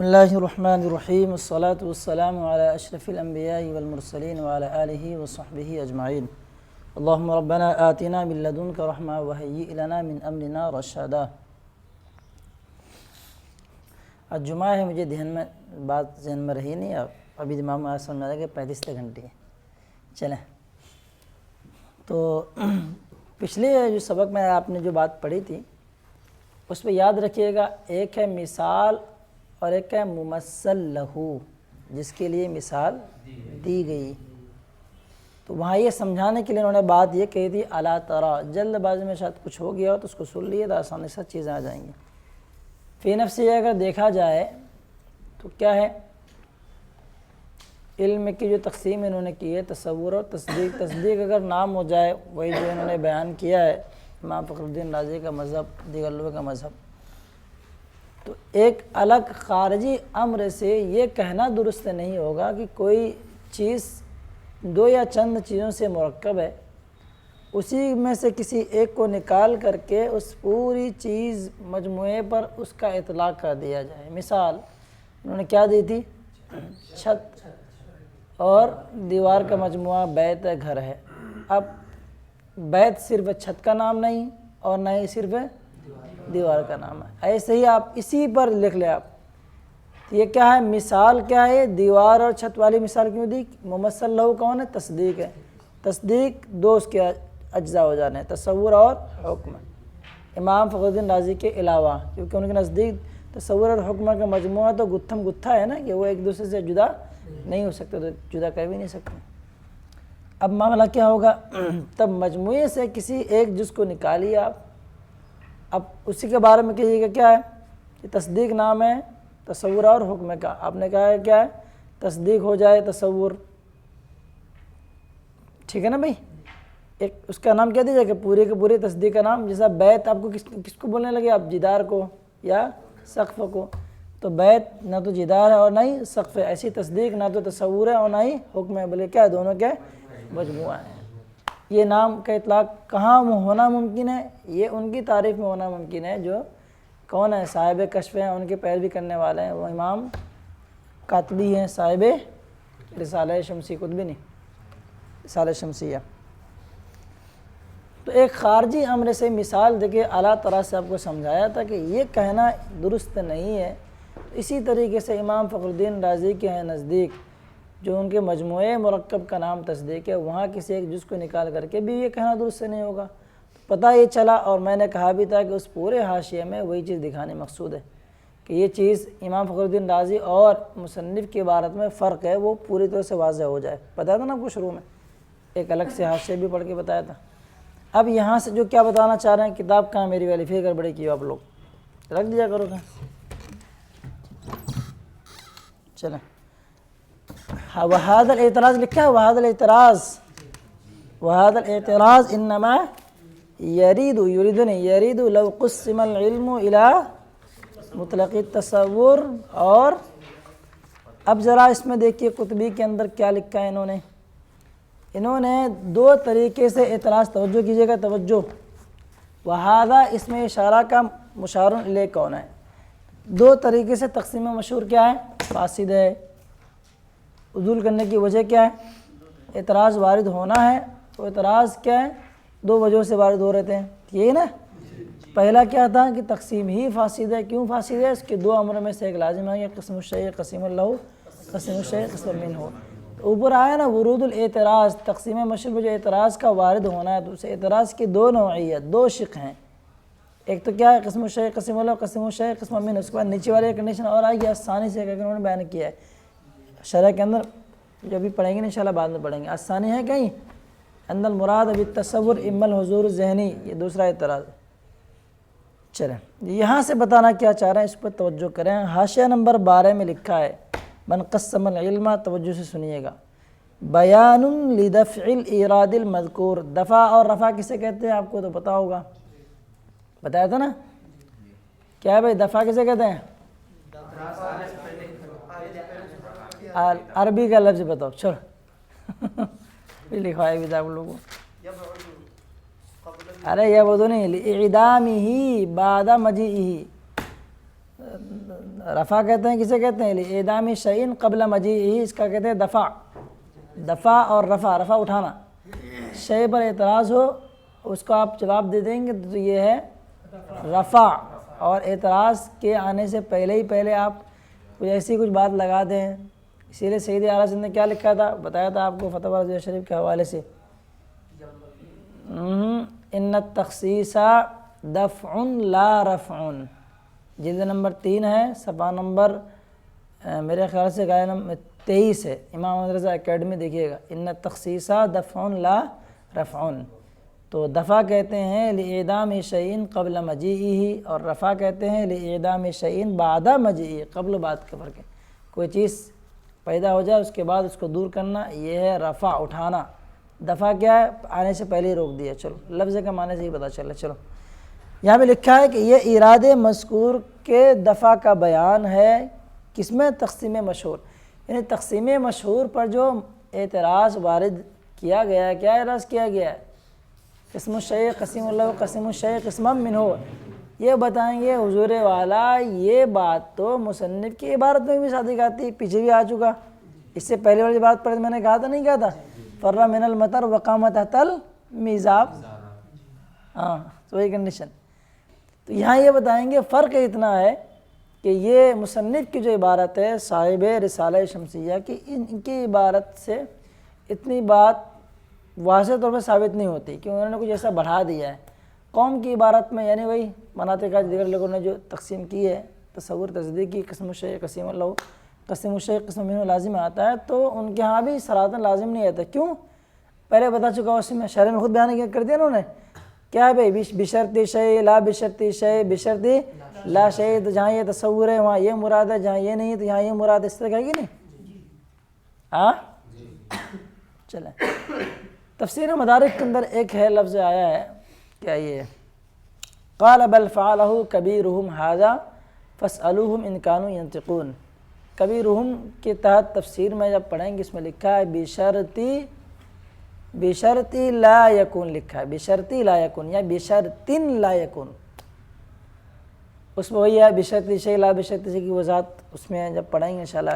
بسم اللہ الرحمن الرحیم والصلاة والسلام علی اشرف الانبیاء والمرسلین وعلی آلہ وصحبہ اجمعین اللہم ربنا آتنا من لدنک رحمہ وہیئ لنا من امرنا رشدا۔ آج جمعہ ہے، مجھے بات ذہن میں رہی نہیں، ابھی دماغ میں سمجھ میں آ کہ 35 گھنٹے ہیں۔ چلیں، تو پچھلے جو سبق میں آپ نے جو بات پڑھی تھی اس پہ یاد رکھیے گا، ایک ہے مثال اور ایک ہے ممثل لہو، جس کے لیے مثال دی گئی۔ تو وہاں یہ سمجھانے کے لیے انہوں نے بات یہ کہی تھی الا تری، جلد بازی میں شاید کچھ ہو گیا ہو تو اس کو سن لیے تو آسانی سے چیزیں آ جائیں گی۔ فی نفسی اگر دیکھا جائے تو کیا ہے، علم کی جو تقسیم انہوں نے کی ہے تصور اور تصدیق۔ تصدیق اگر نام ہو جائے، وہی جو انہوں نے بیان کیا ہے امام فخر الدین رازی کا مذہب، دیگر لوگوں کا مذہب، تو ایک الگ خارجی امر سے یہ کہنا درست نہیں ہوگا کہ کوئی چیز دو یا چند چیزوں سے مرکب ہے، اسی میں سے کسی ایک کو نکال کر کے اس پوری چیز مجموعے پر اس کا اطلاق کر دیا جائے۔ مثال انہوں نے کیا دی تھی، چھت اور دیوار کا مجموعہ بیت ہے، گھر ہے۔ اب بیت صرف چھت کا نام نہیں اور نہ ہی صرف دیوار کا نام ہے، ایسے ہی آپ اسی پر لکھ لیں۔ آپ یہ کیا ہے، مثال کیا ہے، دیوار اور چھت والی مثال کیوں دی؟ ممثل لہو کون ہے؟ تصدیق ہے۔ تصدیق دو اس کے اجزاء ہو جانے ہیں، تصور اور حکم۔ امام فخر الدین رازی کے علاوہ، کیونکہ ان کے نزدیک تصور اور حکم کا مجموعہ تو گتھم گتھا ہے نا، کہ وہ ایک دوسرے سے جدا نہیں ہو سکتے، تو جدا کر بھی نہیں سکتے۔ اب معاملہ کیا ہوگا، تب مجموعے سے کسی ایک جز کو نکالیے آپ، اب اسی کے بارے میں کہیے گا کیا ہے کہ تصدیق نام ہے تصور اور حکم کا۔ آپ نے کہا ہے کیا ہے، تصدیق ہو جائے تصور، ٹھیک ہے نا بھائی؟ ایک اس کا نام کیا دیجیے کہ پورے کے پورے تصدیق کا نام، جیسا بیت آپ کو کس کو بولنے لگے، آپ جدار کو یا سقف کو، تو بیت نہ تو جدار ہے اور نہ ہی سقف ہے، ایسی تصدیق نہ تو تصور ہے اور نہ ہی حکم ہے، بلکہ کیا ہے، دونوں کیا مجموعہ ہے۔ یہ نام کا اطلاق کہاں ہونا ممکن ہے؟ یہ ان کی تعریف میں ہونا ممکن ہے جو کون ہے، صاحب کشف ہیں، ان کے پیروی کرنے والے ہیں، وہ امام قاطبی ہیں، صاحب رسالہ شمسی، قطبی نہیں، رسالہ شمسیہ۔ تو ایک خارجی امر سے مثال دے کے اعلیٰ طرح سے آپ کو سمجھایا تھا کہ یہ کہنا درست نہیں ہے۔ اسی طریقے سے امام فخر الدین رازی کے نزدیک جو ان کے مجموعے مرکب کا نام تصدیق ہے، وہاں کسی ایک جز کو نکال کر کے بھی یہ کہنا درست نہیں ہوگا۔ پتہ یہ چلا، اور میں نے کہا بھی تھا کہ اس پورے حاشیے میں وہی چیز دکھانے مقصود ہے کہ یہ چیز امام فخر الدین رازی اور مصنف کی عبارت میں فرق ہے، وہ پوری طرح سے واضح ہو جائے۔ بتایا تھا نا آپ کو شروع میں، ایک الگ سے حاشیے بھی پڑھ کے بتایا تھا۔ اب یہاں سے جو کیا بتانا چاہ رہے ہیں، کتاب کہاں میری والی، فکر بڑی کی آپ لوگ رکھ دیا کرو گا۔ چلیں، وہذا الاعتراض لکھا ہے، وہذا الاعتراض انما یرید لو قسم العلم الى مطلق التصور۔ اور اب ذرا اس میں دیکھیے قطبی کے اندر کیا لکھا ہے انہوں نے دو طریقے سے اعتراض، توجہ کیجیے گا، توجہ۔ وہذا اس میں اشارہ کا مشار الیہ کون ہے؟ دو طریقے سے تقسیم مشہور کیا ہے، فاسد ہے۔ عدول کرنے کی وجہ کیا ہے، اعتراض وارد ہونا ہے، تو اعتراض کیا ہے، دو وجہوں سے وارد ہو رہتے ہیں، یہ نا۔ پہلا کیا تھا کہ تقسیم ہی فاسد ہے۔ کیوں فاسد ہے؟ اس کے دو امر میں سے ایک لازم ہے، قسم الشیء قسم اللہ، قسم الشیء قسم منہ۔ تو اوپر آیا نا ورود الاعتراض، تقسیم مشہور میں جو اعتراض کا وارد ہونا ہے، تو اسے اعتراض کی دو نوعیت، دو شق ہیں۔ ایک تو کیا ہے، قسم الشیء قسم اللہ، قسم الشیء قسم منہ۔ اس کے بعد نیچے والے کنڈیشن اور آئی گی، آسانی سے انہوں نے بیان کیا ہے شرح کے اندر، جو ابھی پڑھیں گے انشاءاللہ بعد میں پڑھیں گے۔ آسانی ہے کہیں، ان المراد بالتصور اما الحضور الذہنی، یہ دوسرا اعتراض۔ چلیں، یہاں سے بتانا کیا چاہ رہے ہیں، اس پر توجہ کریں۔ حاشیہ نمبر 12 میں لکھا ہے من قسم العلم، توجہ سے سنیے گا، بیان لدفع الایراد المذکور۔ دفع اور رفع کسے کہتے ہیں آپ کو تو پتہ ہوگا، بتایا تھا نا، کیا ہے بھائی، دفع کسے کہتے ہیں؟ عربی کا لفظ بتاؤ، چھوڑ لکھوایا بھی تھا آپ لوگوں کو، ارے یہ وہ تو نہیں، لإعدامہ بعد مجیئہ، رفع کہتے ہیں، کسے کہتے ہیں؟ اعدام شیء قبل مجیئہ، اس کا کہتے ہیں دفع. دفع اور رفع، رفع اٹھانا. شے پر اعتراض ہو اس کو آپ جواب دے دیں گے تو یہ ہے رفع. اور اعتراض کے آنے سے پہلے آپ کوئی ایسی کچھ بات لگا دیں. اسی لیے سید اعلیٰ حضرت نے کیا لکھا تھا، بتایا تھا آپ کو فتاوی رضویہ شریف کے حوالے سے، ان التخصیص دفع لا رفع. جلد نمبر 3 ہے، صفحہ نمبر میرے خیال سے گایا نمبر 23 ہے، امام احمد رضا اکیڈمی دیکھیے گا. ان التخصیص دفع لا رفع. تو دفع کہتے ہیں لإعدام شیء قبل مجیئہ، اور رفع کہتے ہیں لإعدام شیء بعد مجیئہ. قبل و بعد کا فرق ہے. کوئی چیز پیدا ہو جائے اس کے بعد اس کو دور کرنا، یہ ہے رفع، اٹھانا. دفع کیا ہے؟ آنے سے پہلے ہی روک دیا. چلو لفظ کا معنی سے ہی پتہ چلا. چلو یہاں پہ لکھا ہے کہ یہ ارادے مذکور کے دفع کا بیان ہے. کس میں؟ تقسیم مشہور. یعنی تقسیم مشہور پر جو اعتراض وارد کیا گیا ہے، کیا اعتراض کیا گیا ہے؟ قسم الشیء قسم اللہ قسم الشیء قسما منہ. یہ بتائیں گے حضور والا یہ بات تو مصنف کی عبارت میں بھی صادق آتی، پیچھے بھی آ چکا. اس سے پہلے والی بات پر میں نے کہا تھا، نہیں کہا تھا؟ فر من المطر وقام تحت المیزاب. ہاں تو وہی کنڈیشن. تو یہاں یہ بتائیں گے فرق اتنا ہے کہ یہ مصنف کی جو عبارت ہے صاحب رسالہ شمسیہ کی، ان کی عبارت سے اتنی بات واضح طور پر ثابت نہیں ہوتی کہ انہوں نے کچھ ایسا بڑھا دیا ہے. قوم کی عبارت میں یعنی وہی مناطق کا دیگر لوگوں نے جو تقسیم کی ہے، تصور تصدیق کی، قسم الشیء قسم اللہ قسم الشیء قسم منہ لازم آتا ہے، تو ان کے ہاں بھی صراحتاً لازم نہیں آتا. کیوں؟ پہلے بتا چکا اس میں شرح میں خود بیان کر دیا انہوں نے. کیا ہے بھائی؟ بشرط شیء لا بشرط شیء بشرط لا شیء. تو جہاں یہ تصور ہے وہاں یہ مراد ہے، جہاں یہ نہیں ہے تو یہاں یہ مراد ہے. اس طرح کہے گی نہیں؟ ہاں چلیں. تفسیر مدارک کے اندر ایک ہے لفظ آیا ہے، کیا یہ قال بل فعلہ کبیرہم ھذا فاسألوہم ان کانوا ینطقون. کبیرہم کے تحت تفسیر میں جب پڑھیں گے اس میں لکھا ہے بشرطی لا یکون، لکھا ہے بشرطی لا یکون یا بشرطن لا یکون. اس میں وہی ہے بشرطی شیء لا بشرطی شیء کی وضاحت اس میں جب پڑھیں گے انشاءاللہ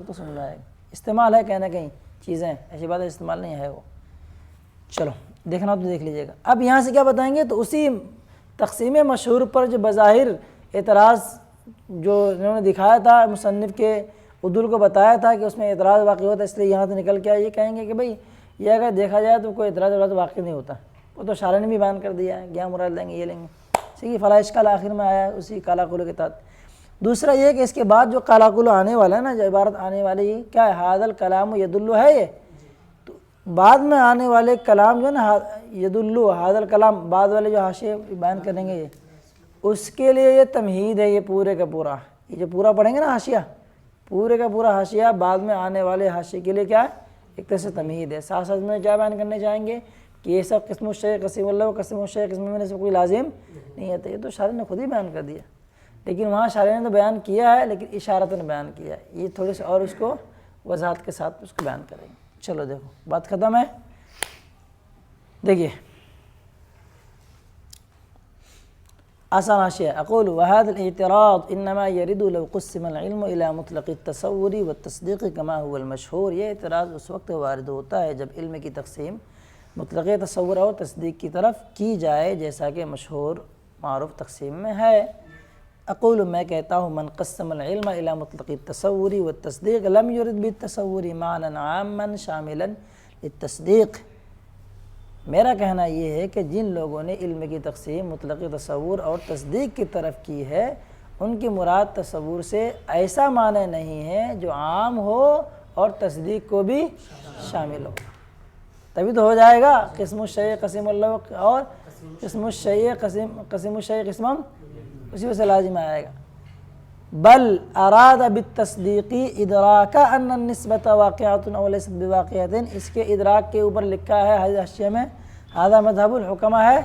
تو سمجھ میں آئے گا. استعمال ہے کہیں نہ کہیں چیزیں، ایسی بات ہے استعمال نہیں ہے وہ. چلو دیکھنا تو دیکھ لیجئے گا. اب یہاں سے کیا بتائیں گے؟ تو اسی تقسیم مشہور پر جو بظاہر اعتراض جو انہوں نے دکھایا تھا، مصنف کے عدول کو بتایا تھا کہ اس میں اعتراض واقع ہوتا ہے، اس لیے یہاں سے نکل کے یہ کہیں گے کہ بھئی یہ اگر دیکھا جائے تو کوئی اعتراض واقع نہیں ہوتا. وہ تو شارح نے بھی بیان کر دیا ہے، کیا مراد لیں گے، یہ لیں گے. ٹھیک، فلا اشکال آخر میں آیا ہے اسی کالا قلو کے تحت. دوسرا یہ کہ اس کے بعد جو کالا قلو آنے والا ہے نا، جو عبارت آنے والی ہے کیا ہے؟ ھذا الکلام یدل ہے. یہ بعد میں آنے والے کلام جو ہے نا یدلو، ھذا الکلام بعد والے جو حاشیے بیان کریں گے یہ، اس کے لیے یہ تمہید ہے. یہ پورے کا پورا، یہ جو پورا پڑھیں گے نا حاشیہ، پورے کا پورا حاشیہ بعد میں آنے والے حاشیے کے لیے کیا ہے؟ ایک طرح سے تمہید ہے. ساتھ ساتھ میں کیا بیان کرنے چاہیں گے کہ یہ سب قسم الشیء قسم اللہ قسم الشیء قسم میں سے کوئی لازم نہیں ہے. یہ تو شارح نے خود ہی بیان کر دیا، لیکن وہاں شارح نے تو بیان کیا ہے لیکن اشارتاً بیان کیا ہے. یہ تھوڑے سے اور اس کو وضاحت کے ساتھ اس کو بیان کریں گے. چلو دیکھو بات ختم ہے. دیکھیے آسان حاشیہ. اقول وهذا الاعتراض انما يرد لو قسم العلم الى مطلق التصور والتصدیق كما هو المشهور. یہ اعتراض اس وقت وارد ہوتا ہے جب علم کی تقسیم مطلق تصور اور تصدیق کی طرف کی جائے جیسا کہ مشہور معروف تقسیم میں ہے. اقول میں کہتا ہوں من قسم العلم الى مطلق التصور والتصدیق لم يرد بالتصور معنى عاما شاملا للتصدیق. میرا کہنا یہ ہے کہ جن لوگوں نے علم کی تقسیم مطلق تصور اور تصدیق کی طرف کی ہے ان کی مراد تصور سے ایسا معنی نہیں ہے جو عام ہو اور تصدیق کو بھی شامل ہو. تبھی تو ہو جائے گا قسم الشیء قسم اللہ اور قسم الشیء قسم الشیء قسم، اسی وجہ سے لازم آئے گا. بل اراد بالتصدیق ادراک ان النسبۃ واقعۃ او لیست بواقعۃ. اس کے ادراک کے اوپر لکھا ہے حاشیہ میں ھذا مذہب الحکماء ہے.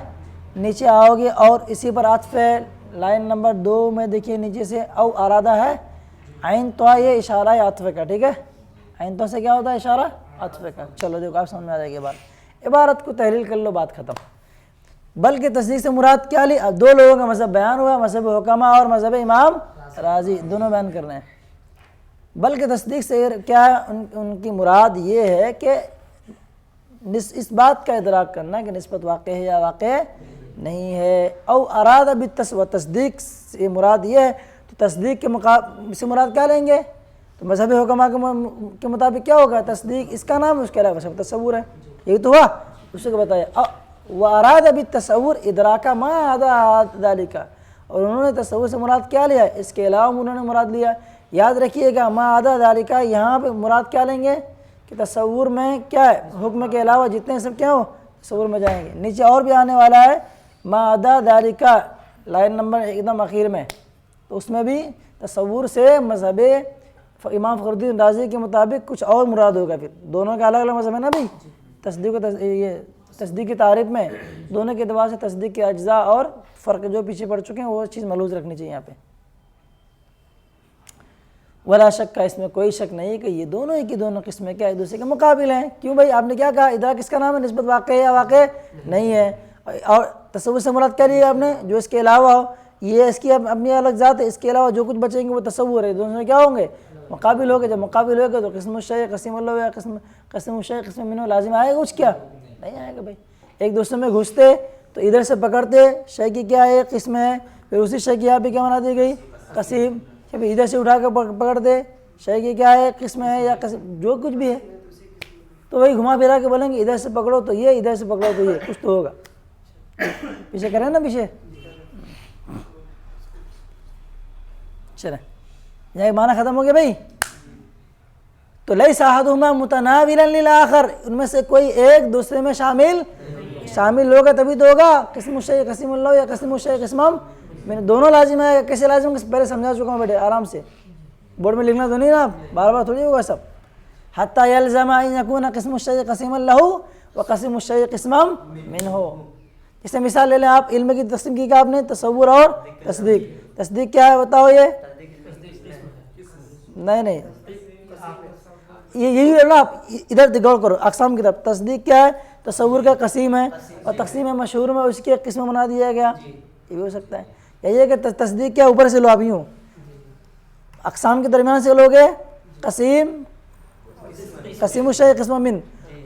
نیچے آؤ گے اور اسی پر عطف ہے لائن نمبر 2 میں دیکھیے نیچے سے او ارادہ ہے عین تو یہ اشارہ ہے عطف کا. ٹھیک ہے، عین تو سے کیا ہوتا ہے؟ اشارہ عطف کا. چلو دیکھو آپ سمجھ میں آ جائے گی بات. عبارت کو تحلیل کر لو، بات ختم. بلکہ تصدیق سے مراد کیا لی؟ اب 2 لوگوں کا مذہب بیان ہوا، مذہب حکماء اور مذہب امام راضی دونوں بیان کر رہے ہیں۔ بلکہ تصدیق سے کیا ہے ان کی مراد یہ ہے کہ اس بات کا ادراک کرنا کہ نسبت واقع ہے یا واقع نہیں ہے۔ او اراد تصدیق سے مراد یہ ہے تو تصدیق کے سے مراد کیا لیں گے؟ تو مذہبی حکماء کے مطابق کیا ہوگا؟ تصدیق اس کا نام ہے، اس کے علاوہ سب تصور ہے، یہی تو ہوا، اسی کو بتایا۔ واراد بالتصور ادراک ما عدا ذلک، اور انہوں نے تصور سے مراد کیا لیا؟ اس کے علاوہ انہوں نے مراد لیا۔ یاد رکھیے گا ما عدا ذلک، یہاں پہ مراد کیا لیں گے کہ تصور میں کیا ہے، حکم کے علاوہ جتنے سب کیا ہو تصور میں جائیں گے۔ نیچے اور بھی آنے والا ہے ما عدا ذلک، لائن نمبر ایک دم اخیر میں، تو اس میں بھی تصور سے مذہب امام فخر الدین رازی کے مطابق کچھ اور مراد ہوگا۔ پھر دونوں کا الگ الگ مذہب ہے نا بھائی، تصدیق کی تعریف میں دونوں کے اعتبار سے تصدیق کے اجزاء اور فرق جو پیچھے پڑ چکے ہیں وہ چیز ملحوظ رکھنی چاہیے یہاں پہ۔ ولا شک کا، اس میں کوئی شک نہیں کہ یہ دونوں ہی کی دونوں قسمیں کیا ایک دوسرے کے مقابل ہیں۔ کیوں بھائی؟ آپ نے کیا کہا؟ ادراک کس کا نام ہے؟ نسبت واقع ہے یا واقع نہیں ہے؟ اور تصور سے مراد کیا لیا آپ نے؟ جو اس کے علاوہ ہو، یہ اس کی اپنی الگ ذات ہے، اس کے علاوہ جو کچھ بچیں گے وہ تصور ہے، دونوں میں کیا ہوں گے؟ مقابل ہوگا۔ جب مقابل ہوگا تو قسم الشیء قسم اللہ یا قسم الشیء قسم منہ لازم آئے گا کچھ؟ کیا نہیں آئے گا بھائی۔ ایک دوسرے میں گھستے تو ادھر سے پکڑتے، شے کی کیا ہے قسم ہے، پھر اسی شے کی یہاں پہ کیا بنا دی گئی؟ قسم۔ پھر ادھر سے اٹھا کے پکڑ دے، شے کی کیا ہے قسم ہے یا قسم جو کچھ بھی ہے، تو وہی گھما پھرا کے بولیں گے ادھر سے پکڑو تو یہ، ادھر سے پکڑو تو یہ، کچھ تو ہوگا۔ پیچھے کریں نا پیچھے، چلیں یہاں معنی ختم ہو گیا بھائی۔ تو لیس احدہما متناولا للآخر، ان میں سے کوئی ایک دوسرے میں شامل ہوگا تبھی تو ہوگا قسم الشیء قسم اللہ یا قسم الشیء قسم میں نے دونوں لازم ہے۔ کیسے لازم؟ پہلے سمجھا چکا ہوں بیٹے، آرام سے بورڈ میں لکھنا تو نہیں نا، بار بار تھوڑی ہوگا سب۔ حتی یلزم ان یکون قسم الشیء قسم اللہ و قسم الشیء قسم منہ۔ اس سے مثال لے لیں آپ، علم کی تقسیم کی کہ آپ نے تصور اور تصدیق۔ تصدیق کیا ہے بتاؤ؟ یہ نہیں یہی نا، آپ ادھر غور کرو اقسام کی طرف۔ تصدیق کیا ہے؟ تصور کا قسیم ہے، اور تقسیم مشہور میں اس کی ایک قسم بنا دیا گیا، یہ بھی ہو سکتا ہے۔ یہی ہے کہ تصدیق کیا اوپر سے لو آپ یوں، اقسام کے درمیان سے لوگے قسیم قسم الشیء قسم من،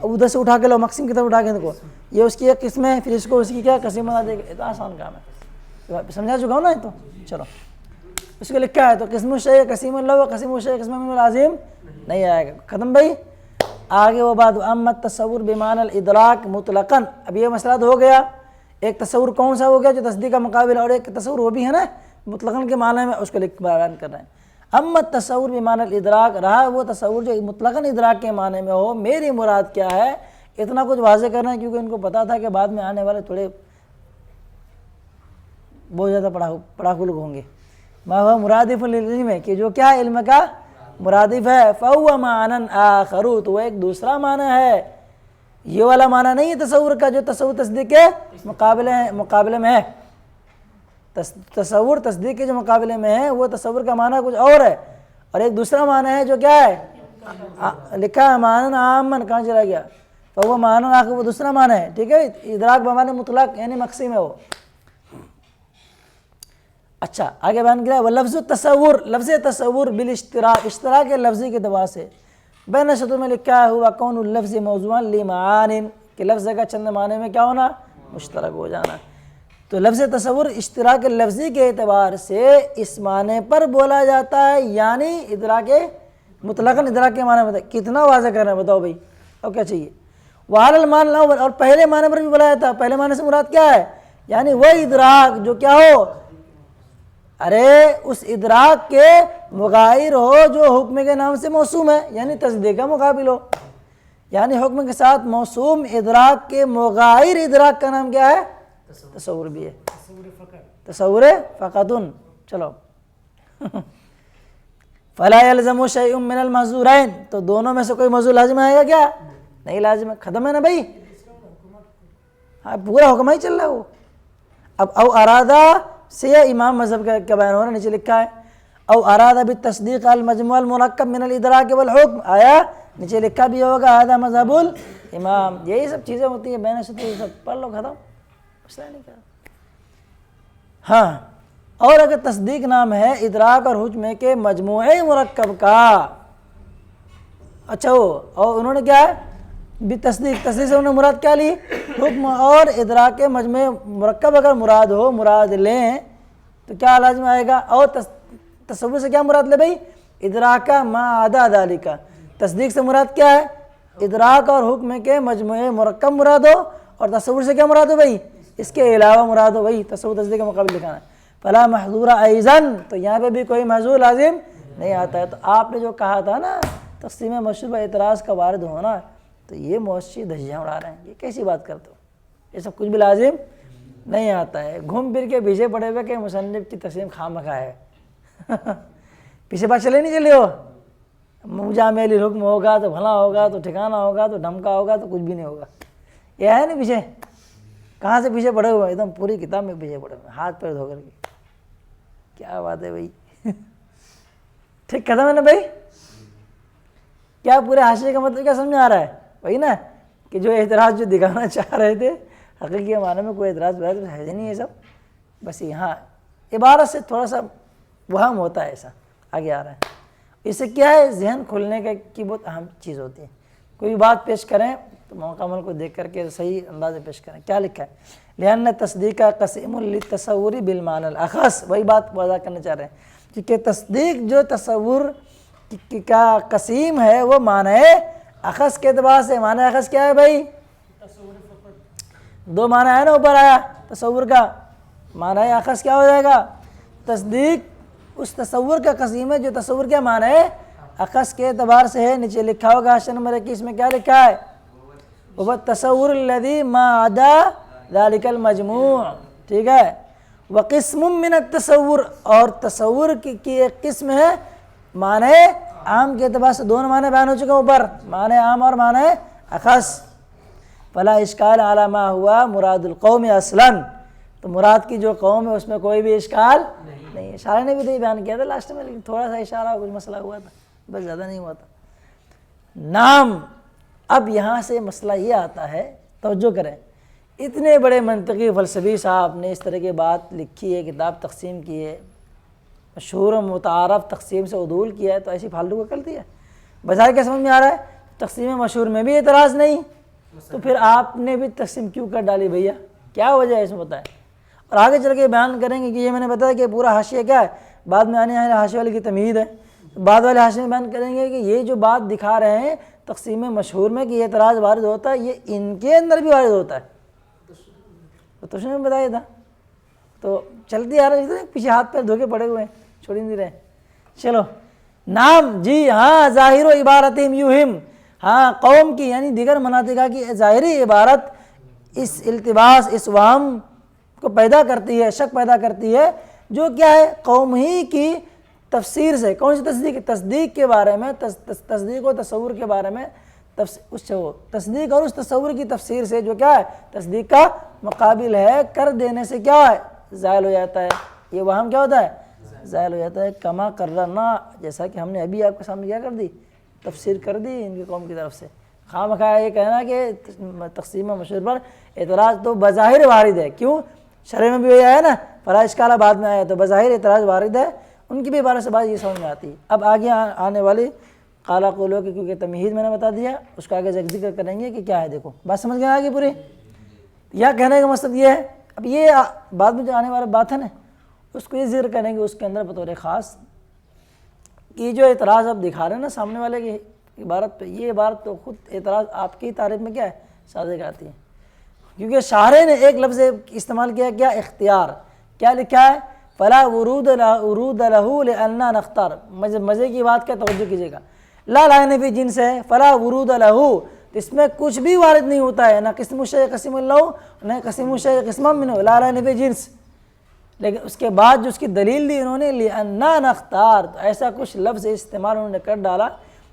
ادھر سے اٹھا کے لو مقسم کی طرف اٹھا کے دیکھو، یہ اس کی ایک قسم ہے، پھر اس کو اس کی کیا قسم بنا دے گا۔ اتنا آسان کام ہے، سمجھا چکا ہوں نا۔ تو چلو اس کو لکھا ہے تو قسم الشیء قسم اللہ و قسم الشیء قسم من لازم نہیں آئے گا۔ ختم بھائی؟ آگے وہ بات، اما التصور بمعنی الادراک مطلقاً، اب یہ مسئلہ تو ہو گیا، ایک تصور کون سا ہو گیا جو تصدیق کا مقابل، اور ایک تصور وہ بھی ہے نا مطلقاً کے معنی میں، اس کو بیان کر رہے ہیں۔ اما التصور بمعنی الادراک، رہا وہ تصور جو مطلقاً ادراک کے معنی میں ہو، میری مراد کیا ہے اتنا کچھ واضح کرنا ہے، کیونکہ ان کو پتا تھا کہ بعد میں آنے والے تھوڑے بہت زیادہ پڑھاکو لوگ ہوں گے۔ ما ہوا مرادف للعلم ہے کہ جو کیا ہے علم کا مرادف ہے، فہو معنی آخر، تو وہ ایک دوسرا معنی ہے، یہ والا معنی نہیں ہے تصور کا جو تصور تصدیق کے مقابلے میں ہے۔ تصور تصدیق کے جو مقابلے میں ہے وہ تصور کا معنی کچھ اور ہے، اور ایک دوسرا معنی ہے جو کیا ہے لکھا ہے معنی عامن، کہاں چلا گیا؟ فہو معنی آخر، وہ دوسرا معنی ہے، ٹھیک ہے۔ ادراک بمعنی مطلق یعنی مقسم ہے وہ۔ اچھا آگے بیان کیا ہے، لفظ تصور، لفظ تصور بالاشتراک، اشتراک لفظی کے دعا سے، بین شطور میں لکھا ہے ہوا کون اللفظ موضوعا لمعان، کہ لفظ کا چند معنی میں کیا ہونا؟ مشترک ہو جانا۔ تو لفظ تصور اشتراک لفظی کے اعتبار سے اس معنی پر بولا جاتا ہے، یعنی ادراک مطلقاً ادراک کے معنی میں۔ کتنا واضح کرنا ہے بتاؤ بھائی، اب کیا چاہیے؟ وعلی المعنی الاول، اور پہلے معنی پر بھی بولا جاتا ہے۔ پہلے معنی سے مراد کیا ہے؟ یعنی وہ ادراک جو کیا ہو، ارے اس ادراک کے مغائر ہو جو حکم کے نام سے موسوم ہے، یعنی تصدیق کا مقابل ہو، یعنی حکم کے ساتھ موسوم ادراک کے مغائر ادراک کا نام کیا ہے؟ تصور بھی ہے، تصور فقطن۔ چلو فلا يلزم شيء من المحظورين، تو دونوں میں سے کوئی موضوع لازم آئے گا کیا؟ نہیں لازم ہے، ختم ہے نا بھائی، ہاں پورا حکم ہی چل رہا ہے وہ۔ اب او ارادہ سے یہ امام مذہب کا بیان ہو رہا ہے، نیچے لکھا ہے او ارادہ بالتصدیق المجموع المرکب من الادراک والحکم، آیا نیچے لکھا بھی ہوگا هذا مذہب الامام۔ یہی سب چیزیں ہوتی ہیں، بین شطور سب پڑھ لو، ختم، مسئلہ نہیں کیا۔ ہاں اور اگر تصدیق نام ہے ادراک اور حکم کے مجموعے مرکب کا، اچھا ہو، اور انہوں نے کیا ہے بھی تصدیق سے انہوں نے مراد کیا لی؟ حکم اور ادراک کے مجموعے مرکب اگر مراد ہو، مراد لیں تو کیا لازم آئے گا؟ اور تصور سے کیا مراد لے بھائی؟ ادراک ما عدا ذالک۔ تصدیق سے مراد کیا ہے؟ ادراک اور حکم کے مجموعے مرکب مراد ہو، اور تصور سے کیا مراد ہو بھائی؟ اس کے علاوہ مراد ہو بھائی، تصور تصدیق کا مقابل دکھانا ہے۔ فلا محظور ایضاً، تو یہاں پہ بھی کوئی محظور لازم نہیں آتا ہے۔ تو آپ نے جو کہا تھا نا تقسیم مشروع اعتراض کا وارد ہونا، تو یہ موشی دھجیاں اڑا رہے ہیں، یہ کیسی بات کرتے ہو؟ یہ سب کچھ بھی لازم نہیں آتا ہے، گھوم پھر کے پیچھے پڑے ہوئے کہ مصنف کی تقسیم خامخواہ ہے۔ پیچھے بات چلے نہیں چلے ہو، مجامل حکم ہوگا تو بھلا ہوگا، تو ٹھکانا ہوگا، تو ڈھمکا ہوگا، تو کچھ بھی نہیں ہوگا۔ یہ ہے نا پیچھے، کہاں سے پیچھے پڑے ہوئے؟ ایک دم پوری کتاب میں پیچھے پڑے ہوئے، ہاتھ پیر دھو کر کے۔ کیا بات ہے بھائی، ٹھیک کہتا میں نے بھائی؟ کیا پورے حاشیے کا مطلب کیا سمجھ آ رہا ہے؟ وہی نا کہ جو اعتراض جو دکھانا چاہ رہے تھے حقیقی معنی میں کوئی اعتراض ہے نہیں، یہ سب بس یہاں عبارت سے تھوڑا سا وہم ہوتا ہے، ایسا آگے آ رہا ہے۔ اس سے کیا ہے، ذہن کھلنے کی بہت اہم چیز ہوتی ہے۔ کوئی بات پیش کریں تو موقع عمل کو دیکھ کر کے صحیح انداز میں پیش کریں۔ کیا لکھا ہے؟ لأن تصدیق قسیم للتصور بالمعنی الاخص، وہی بات وضاح کرنا چاہ رہے ہیں، کیونکہ تصدیق جو تصور کا قسیم ہے وہ معنی اخص کے اعتبار سے۔ معنی اخص کیا ہے بھائی؟ دو معنی ہے نا اوپر آیا تصور کا، معنی اخص کیا ہو جائے گا؟ تصدیق اس تصور کا قسیم ہے جو تصور کیا معنی ہے اخص کے اعتبار سے ہے۔ نیچے لکھا ہوگا حاشیہ نمبر 21 میں کیا لکھا ہے؟ وہ التصور الذی ما عدا ذلک المجموع، ٹھیک ہے؟ وقسم من التصور، اور تصور کی ایک قسم ہے معنی عام کے اعتبار سے۔ دونوں معنی بیان ہو چکے ہیں اوپر، معنی عام اور معنی اخص۔ فلا اشکال علی ما ہوا مراد القوم اصلا، تو مراد کی جو قوم ہے اس میں کوئی بھی اشکال نہیں ہے۔ اشارہ نے بھی بیان کیا تھا لاسٹ میں، لیکن تھوڑا سا اشارہ کچھ مسئلہ ہوا تھا، بس زیادہ نہیں ہوا تھا۔ نام، اب یہاں سے مسئلہ یہ آتا ہے، توجہ کریں، اتنے بڑے منطقی فلسفی صاحب نے اس طرح کی بات لکھی ہے، کتاب تقسیم کی ہے، مشہور و متعارف تقسیم سے عدول کیا ہے، تو ایسی فالتو کا غلطی ہے؟ بظاہر کیا سمجھ میں آ رہا ہے؟ تقسیم مشہور میں بھی اعتراض نہیں، تو پھر آپ نے بھی تقسیم کیوں کر ڈالی بھیا؟ کیا وجہ ہے اس میں بتائیں؟ اور آگے چل کے بیان کریں گے کہ یہ میں نے بتایا کہ پورا حاشیہ کیا ہے، بعد میں آنے والے حاشیے والے کی تمہید ہے، بعد والے حاشیے میں بیان کریں گے کہ یہ جو بات دکھا رہے ہیں تقسیم مشہور میں کہ یہ اعتراض وارد ہوتا ہے، یہ ان کے اندر بھی وارد ہوتا ہے، تو نے بتایا تھا۔ تو چلتی آ رہا ہے، پیچھے ہاتھ پیر دھو کے پڑے ہوئے ہیں، چھوڑ نہیں رہے۔ چلو نام، جی ہاں، ظاہر و عبارتہم یوہم، ہاں قوم کی یعنی دیگر مناطقہ کی ظاہری عبارت اس التباس، اس وہم کو پیدا کرتی ہے، شک پیدا کرتی ہے، جو کیا ہے قوم ہی کی تفسیر سے۔ کون سی تصدیق؟ تصدیق کے بارے میں، تصدیق و تصور کے بارے میں، تصدیق اور اس تصور کی تفسیر سے جو کیا ہے تصدیق کا مقابل ہے، کر دینے سے کیا ہے زائل ہو جاتا ہے، یہ وہم کیا ہوتا ہے زائل ہو جاتا ہے۔ کما کرنا، جیسا کہ ہم نے ابھی آپ کے سامنے کیا کر دی، تفسیر کر دی ان کی قوم کی طرف سے۔ خواہ مخواہ یہ کہنا کہ تقسیم مشہور پر اعتراض تو بظاہر وارد ہے، کیوں؟ شرح میں بھی وہی آیا نا، فلا اشکال بعد میں آیا، تو بظاہر اعتراض وارد ہے، ان کی بھی عبارت سے بات یہ سمجھ میں آتی ہے۔ اب آگے آنے والی قالا قولوں کی کیونکہ تمہید میں نے بتا دیا، اس کا آگے ذکر کریں گے کہ کیا ہے۔ دیکھو بات سمجھ گئے آگے پوری؟ یا کہنے کا مقصد یہ ہے، اب یہ بعد میں جو آنے والا بات ہے نا، اس کو یہ ذکر کریں گے اس کے اندر بطور خاص کہ جو اعتراض آپ دکھا رہے ہیں نا سامنے والے کی عبارت پہ، یہ عبارت تو خود اعتراض آپ کی تعریف میں کیا ہے صادق آتی ہے، کیونکہ شارح نے ایک لفظ استعمال کیا، کیا؟ اختیار۔ کیا لکھا ہے؟ فلا ورود لہ لأننا نختار، مزے کی بات کا توجہ کیجیے گا، لا نفی جنس ہے، فلا ورود لہ، اس میں کچھ بھی وارد نہیں ہوتا ہے، نہ قسم الشیء قسم اللہ، نہ قسم الشیء قسم منہ، لا نفی جنس۔ لیکن اس کے بعد جو اس کی دلیل دی انہوں نے لأننا نختار، تو ایسا کچھ لفظ استعمال انہوں نے کر ڈالا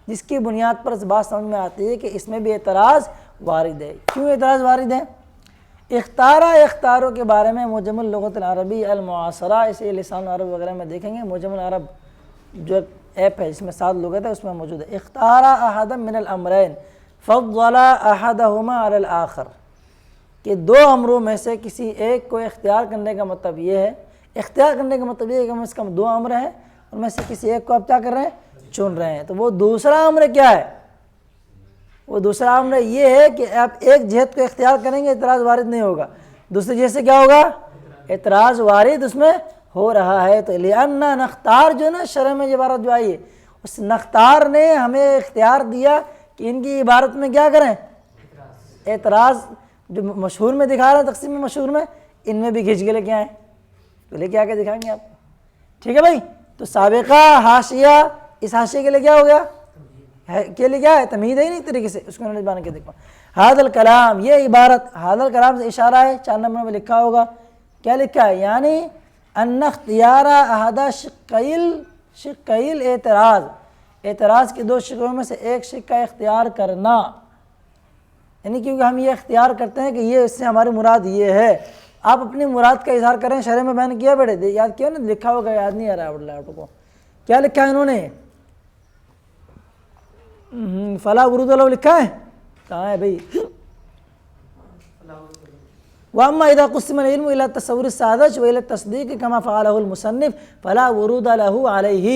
جس کی بنیاد پر بات سمجھ میں آتی ہے کہ اس میں بھی اعتراض وارد ہے۔ کیوں اعتراض وارد ہے؟ اختاروں کے بارے میں معجم اللغۃ العربی المعاصرہ، اسے لسان العرب وغیرہ میں دیکھیں گے، معجم العرب جو ایپ ہے جس میں 7 لغت ہے اس میں موجود ہے۔ اختار احدا من الامرین فضل احدہما علی الآخر، کہ دو امروں میں سے کسی ایک کو اختیار کرنے کا مطلب یہ ہے، اختیار کرنے کا مطلب یہ ہے کہ کم از کم 2 امر ہیں، ان میں سے کسی ایک کو آپ کیا کر رہے ہیں؟ چن رہے ہیں۔ تو وہ دوسرا امر کیا ہے؟ وہ دوسرا امر یہ ہے کہ آپ ایک جہت کو اختیار کریں گے اعتراض وارد نہیں ہوگا، دوسری جہت سے کیا ہوگا؟ اعتراض وارد اس میں ہو رہا ہے۔ تو لِأَنَّا نختار جو ہے نا شرع میں عبارت جو آئی ہے، اس نختار نے ہمیں اختیار دیا کہ ان کی عبارت میں کیا کریں؟ اعتراض جو مشہور میں دکھا رہے ہیں، تقسیم مشہور میں، ان میں بھی کھینچ کے لے کے آئیں، تو لے کے آ کے دکھائیں گے آپ کو، ٹھیک ہے بھائی؟ تو سابقہ حاشیہ، اس حاشیے کے لیے کیا ہو گیا؟ کے لیے کیا ہے؟ تمہید ہے ہی نہیں طریقے سے، اس کو انہوں نے بان کے دیکھو۔ ھذا الکلام، یہ عبارت ھذا الکلام سے اشارہ ہے، 4 نمبر میں لکھا ہوگا، کیا لکھا ہے؟ یعنی ان اختیار احد شقیل اعتراض کے 2 شقوں میں سے ایک شق کا اختیار کرنا، یعنی کیونکہ ہم یہ اختیار کرتے ہیں کہ یہ اس سے ہماری مراد یہ ہے، آپ اپنی مراد کا اظہار کریں، شرح میں بیان کیا بیٹے، یاد کیا نا؟ لکھا ہوگا، یاد نہیں آ رہا ہے آپ کو، کیا لکھا ہے انہوں نے؟ فلا ورود لہ لکھا ہے، کہاں ہے بھائی؟ وَأَمَّا إِذَا قُسِّمَ الْعِلْمُ إِلَى التَّصَوُّرِ السَّاذِجِ وَإِلَى التَّصْدِيقِ كَمَا فَعَلَهُ الْمُصَنِّفُ فَلَا وُرُودَ لَهُ عَلَيْهِ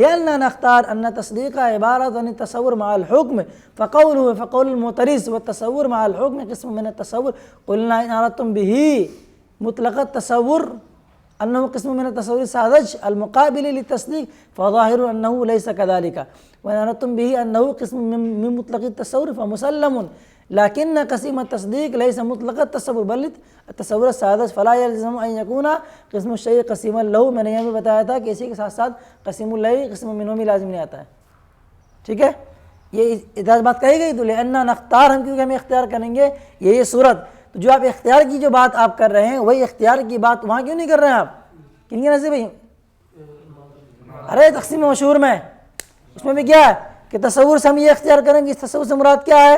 لِأَنَّا نَخْتَارُ أَنَّ التَّصْدِيقَ عِبَارَةٌ عَنِ التَّصَوُّرِ مَعَ الْحُكْمِ فَقَوْلُ الْمُعْتَرِضِ وَالتَّصَوُّرُ مَعَ الْحُكْمِ قِسْمٌ مِنَ التَّصَوُّرِ قُلْنَا إِنْ أَرَدْتُمْ بِهِ مُطْلَقَ التَّصَوُّرِ أنه قسم من التصور الساذج المقابل للتصديق فظاهر أنه ليس كذلك، وإن أردتم به أنه قسم من مطلق التصور فمسلم، لكن قسم التصديق ليس مطلق التصور بل التصور الساذج، فلا يلزم أن يكون قسم الشيء قسيما له۔ میں نے یہ بھی بتایا تھا کہ اسی کے ساتھ ساتھ قسم اللہ قسم منہ بھی لازم نہیں آتا ہے، ٹھیک ہے؟ یہ ادھر بات کہی گئی، تو لأننا نختار، ہم کیونکہ ہمیں اختیار کریں گے یہ صورت، تو جو آپ اختیار کی جو بات آپ کر رہے ہیں وہی اختیار کی بات وہاں کیوں نہیں کر رہے ہیں آپ؟ کن کی نظر بھائی؟ ارے تقسیم مشہور میں اس میں بھی کیا ہے کہ تصور سے ہم یہ اختیار کریں گے، اس تصور سے مراد کیا ہے؟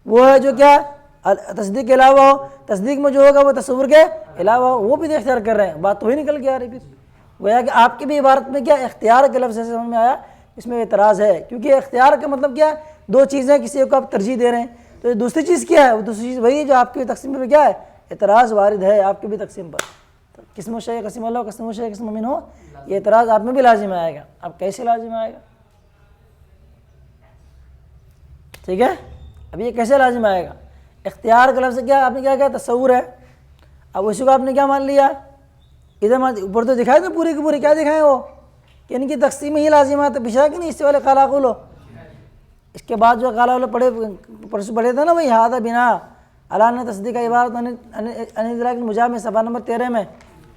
وہ ہے جو کیا تصدیق کے علاوہ ہو، تصدیق میں جو ہوگا وہ تصور کے علاوہ ہو، وہ بھی تو اختیار کر رہے ہیں، بات تو ہی نکل کے آ رہی پھر گویا کہ آپ کی بھی عبارت میں کیا اختیار کے لفظ سے سمجھ میں آیا، اس میں اعتراض ہے، کیونکہ اختیار کا مطلب کیا ہے؟ 2 چیزیں، کسی ایک کو آپ ترجیح دے رہے ہیں، تو دوسری چیز کیا ہے؟ وہ دوسری چیز وہی ہے جو آپ کی تقسیم میں کیا ہے؟ اعتراض وارد ہے آپ کی بھی تقسیم پر، قسم الشیء قسم اللہ قسم الشیء قسم منہ، یہ اعتراض آپ میں بھی لازم آئے گا۔ اب کیسے لازم آئے گا؟ ٹھیک ہے، اب یہ کیسے لازم آئے گا؟ اختیار کا لفظ کیا آپ نے کیا کہا؟ تصور ہے، اب اسی کو آپ نے کیا مان لیا؟ ادھر اوپر تو دکھائے تھے پوری کی پوری، کیا دکھائیں وہ کہ ان کی تقسیم ہی لازمات پچھا کہ نہیں، اس سے والے قالا قولو، اس کے بعد جو قالا قولو پرسوں پڑھے تھے نا وہی ہادہ بنا علانہ تصدیق کا عبارت ان ادراک المجاب میں صفحہ نمبر 13 میں،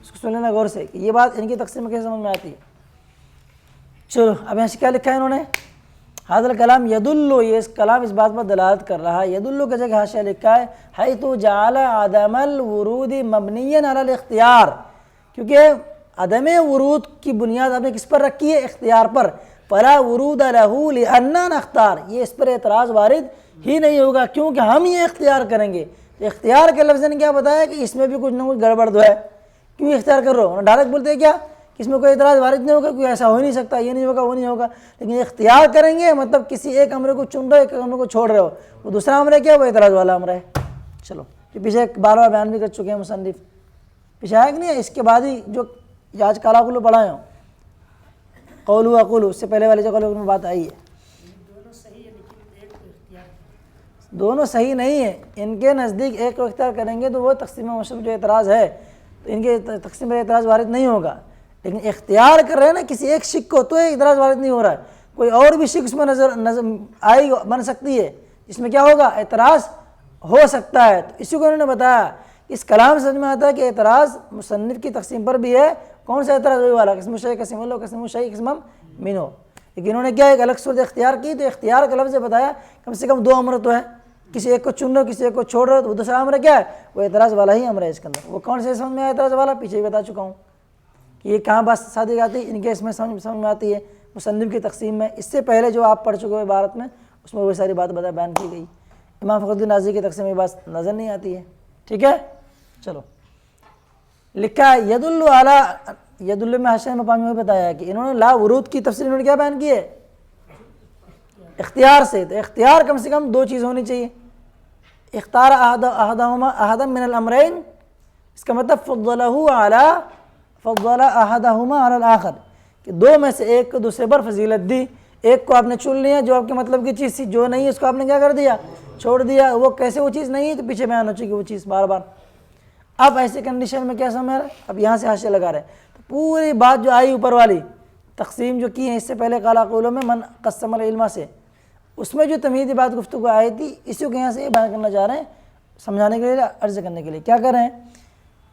اس کو سن لینا غور سے کہ یہ بات ان کی تقسیم کیسے سمجھ میں آتی ہے۔ چلو اب یہاں سے کیا لکھا ہے انہوں نے؟ ھذا الکلام یدل، یہ اس کلام اس بات پر دلالت کر رہا ہے، یدل کی جگہ حاشیہ لکھا ہے حیث جعل عدم الورود مبنیا علی الاختیار، کیونکہ عدم ورود کی بنیاد آپ نے کس پر رکھی ہے؟ اختیار پر، فلا ورود لہ لأننا نختار، یہ اس پر اعتراض وارد ہی نہیں ہوگا کیونکہ ہم یہ اختیار کریں گے۔ اختیار کے لفظ نے کیا بتایا کہ اس میں بھی کچھ نہ کچھ گڑبڑ تو ہے، کیوں اختیار کر رہے ہو؟ ڈائریکٹ بولتے ہیں کیا کہ اس میں کوئی اعتراض وارد نہیں ہوگا، کوئی ایسا ہو ہی نہیں سکتا، یہ نہیں ہوگا وہ نہیں ہوگا، لیکن اختیار کریں گے مطلب کسی ایک امر کو چن رہے ہو، ایک امر کو چھوڑ رہے ہو، وہ دوسرا امر ہے کیا؟ وہ اعتراض والا امر ہے۔ چلو یہ پیچھے بار بار بیان بھی کر چکے ہیں مصنف، پیچھے ہے کہ نہیں ہے؟ اس کے بعد ہی جو آج کالا قولو پڑھائے ہوں، قول و اقول، اس سے پہلے والے جو قول میں بات آئی ہے، دونوں صحیح نہیں ہیں، ان کے نزدیک ایک کو اختیار کریں گے تو وہ تقسیم مشروع جو اعتراض ہے تو ان کے تقسیم پر اعتراض وارد نہیں ہوگا، لیکن اختیار کر رہے ہیں نا کسی ایک شک کو تو اعتراض وارد نہیں ہو رہا ہے، کوئی اور بھی شک اس میں نظر آئی بن سکتی ہے جس میں کیا ہوگا؟ اعتراض ہو سکتا ہے۔ تو اسی کو انہوں نے بتایا، اس کلام سے سمجھ میں آتا ہے کہ اعتراض مصنف کی تقسیم پر بھی ہے، کون سا اعتراض وہی والا قسم الشیء قسم اللہ قسم الشیء قسم منہ، لیکن انہوں نے کیا ایک الگ صورت اختیار کی، تو اختیار کا لفظ بتایا کم سے کم 2 امر تو ہے، کسی ایک کو چن رہے ہو کسی ایک کو چھوڑ رہے ہو، تو وہ دوسرا امر کیا ہے؟ وہ اعتراض والا ہی امر ہے اس کے اندر، وہ کون سے سمجھ میں آیا اعتراض والا؟ پیچھے بھی بتا چکا ہوں کہ یہ کہاں بات صادق آتی ہے، ان کے اس میں سمجھ میں آتی ہے مصنف کی تقسیم میں، اس سے پہلے جو آپ پڑھ چکے ہو عبارت میں اس میں وہ ساری بات بیان کی گئی، امام فخر الدین رازی کی تقسیم میں بات نظر نہیں آتی ہے، ٹھیک ہے۔ چلو لکھا ہے یدل علی، یدل میں حاشیہ میں پانی میں بتایا کہ انہوں نے لا ورود کی تفسیر انہوں نے کیا بیان کی ہے؟ اختیار سے، تو اختیار کم سے کم 2 چیز ہونی چاہیے، اختار احدہما من الامرین، اس کا مطلب فضل احدہما علی الآخر، کہ دو میں سے ایک کو دوسرے پر فضیلت دی. ایک کو آپ نے چن لیا جو آپ کے مطلب کی چیز تھی، جو نہیں ہے اس کو آپ نے کیا کر دیا، چھوڑ دیا. وہ کیسے وہ چیز نہیں ہے تو پیچھے بیان ہو چکی وہ چیز بار بار. اب ایسے کنڈیشن میں کیا سمجھ رہے ہیں، اب یہاں سے حاشیہ لگا رہے ہیں تو پوری بات جو آئی اوپر والی تقسیم جو کی ہے اس سے پہلے قال قولوں میں من قسم العلم سے، اس میں جو تمہیدی بات گفتگو آئی تھی اسی کو یہاں سے یہ بیان کرنا چاہ رہے ہیں، سمجھانے کے لیے، عرض کرنے کے لیے. کیا کر رہے ہیں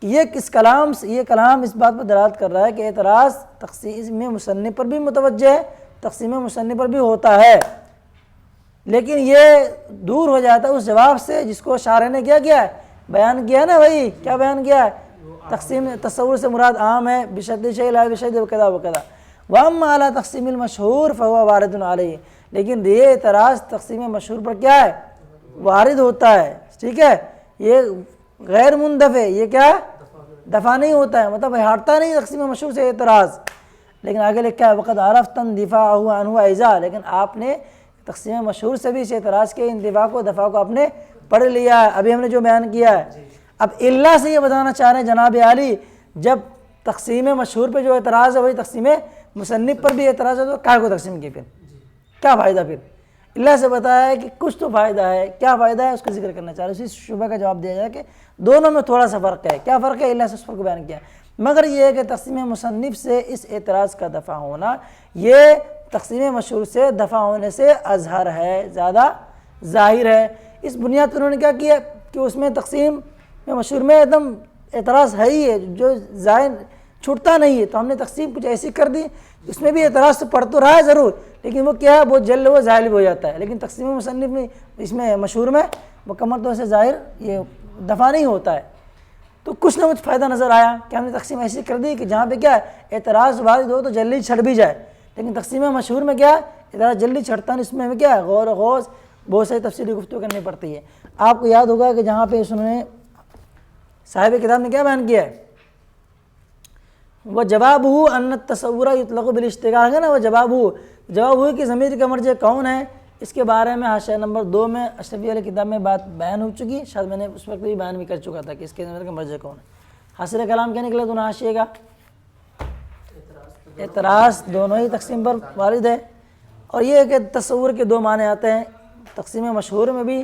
کہ یہ کلام اس بات پر دلالت کر رہا ہے کہ اعتراض تقسیم مصنف پر بھی متوجہ ہے، تقسیم مصنف پر بھی ہوتا ہے، لیکن یہ دور ہو جاتا ہے اس جواب سے جس کو شارح نے کیا کیا ہے، بیان کیا نا. وہی کیا بیان کیا ہے، تقسیم تصور سے مراد عام ہے، بشد شیء لا بشد وکذا وکذا. واما علی تقسیم المشہور فهو وارد علیہ، لیکن یہ اعتراض تقسیم مشہور پر کیا ہے، وارد ہوتا ہے. ٹھیک ہے، یہ غیر مندفع، یہ کیا ہے، دفع نہیں ہوتا ہے، مطلب ہٹتا نہیں تقسیم مشہور سے اعتراض. لیکن آگے لکھا ہے وقد عرفت دفاعہ عنہ ایضا، لیکن آپ نے تقسیم مشہور سے بھی اس اعتراض کے دفاع کو آپ نے پڑھ لیا ہے. ابھی ہم نے جو بیان کیا ہے، اب اللہ سے یہ بتانا چاہ رہے ہیں جناب عالی، جب تقسیم مشہور پہ جو اعتراض ہے وہی تقسیم مصنف پر بھی اعتراض ہے تو کیا کو تقسیم کی، پھر کیا فائدہ. پھر اللہ سے بتایا ہے کہ کچھ تو فائدہ ہے، کیا فائدہ ہے اس کا ذکر کرنا چاہ رہے ہیں. اسی شبہ کا جواب دیا جائے کہ دونوں میں تھوڑا سا فرق ہے. کیا فرق ہے، اللہ سے اس فرق کو بیان کیا، مگر یہ ہے کہ تقسیم مصنف سے اس اعتراض کا دفع ہونا یہ تقسیم مشہور سے دفع ہونے سے اظہر ہے، زیادہ ظاہر ہے. اس بنیاد پر انہوں نے کیا کیا کہ اس میں تقسیم مشہور میں ایک دم اعتراض ہے ہی ہے جو ظاہر چھوٹتا نہیں ہے، تو ہم نے تقسیم کچھ ایسی کر دی اس میں بھی اعتراض تو پڑھ تو رہا ہے ضرور، لیکن وہ کیا ہے وہ جل وہ ظاہر ہو جاتا ہے. لیکن تقسیم مصنف میں اس میں مشہور میں مکمل طور سے ظاہر یہ دفع نہیں ہوتا ہے. تو کچھ نہ کچھ فائدہ نظر آیا کہ ہم نے تقسیم ایسی کر دی کہ جہاں پہ کیا ہے اعتراض وارد ہو تو جلدی چھڑ بھی جائے. لیکن تقسیم مشہور میں کیا ہے اعتراض جلدی چھڑتا نہیں، اس میں کیا ہے غور و خوض بہت ساری تفصیلی گفتگو کرنی پڑتی ہے. آپ کو یاد ہوگا کہ جہاں پہ انہوں نے صاحب کتاب نے کیا بیان کیا ہے، وہ جواب ہو ان التصور یطلق بالاشتغال ہے نا، وہ جواب ہو کہ ضمیر کا مرجع کون ہے، اس کے بارے میں حاشیہ نمبر 2 میں اشرفی علیہ کتاب میں بات بیان ہو چکی. شاید میں نے اس وقت بھی بیان بھی کر چکا تھا کہ اس کے ضمیر کا مرجع کون ہے. حاصل کلام کیا نکلا دونوں حاشیے کا، اعتراض دونوں ہی تقسیم پر وارد ہے. اور یہ ہے کہ تصور کے دو معنی آتے ہیں، تقسیم مشہور میں بھی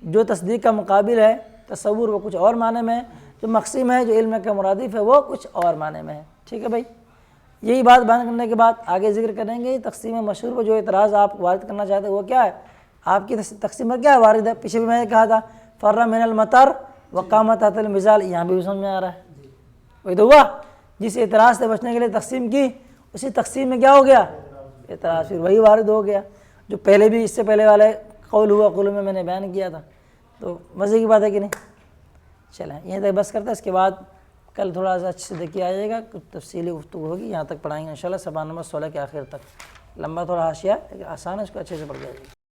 جو تصدیق کا مقابل ہے تصور وہ کچھ اور معنی میں ہے، جو مقسم ہے جو علم کا مرادف ہے وہ کچھ اور معنی میں ہے. ٹھیک ہے بھائی، یہی بات بیان کرنے کے بعد آگے ذکر کریں گے تقسیم مشہور پر جو اعتراض آپ وارد کرنا چاہتے ہیں وہ کیا ہے، آپ کی تقسیم پر کیا وارد ہے. پیچھے بھی میں نے کہا تھا فر من المطر وقامت تحت المزال، یہاں بھی سمجھ میں آ رہا ہے. وہی تو ہوا جس اعتراض سے بچنے کے لیے تقسیم کی اسی تقسیم میں کیا ہو گیا اعتراض، پھر وہی وارد ہو گیا جو پہلے بھی اس سے پہلے والے قول ہوا قول میں نے بیان کیا تھا. تو مزے کی بات ہے کہ نہیں. چلیں یہیں تک بس کرتا ہے، اس کے بعد کل تھوڑا سا اچھے سے دیکھیے آ جائے گا، کچھ تفصیلی گفتگو ہوگی، یہاں تک پڑھائیں گے انشاءاللہ صفحہ نمبر 16 کے آخر تک. لمبا تھوڑا حاشیہ لیکن آسان ہے، اس کو اچھے سے پڑھ جائے گا.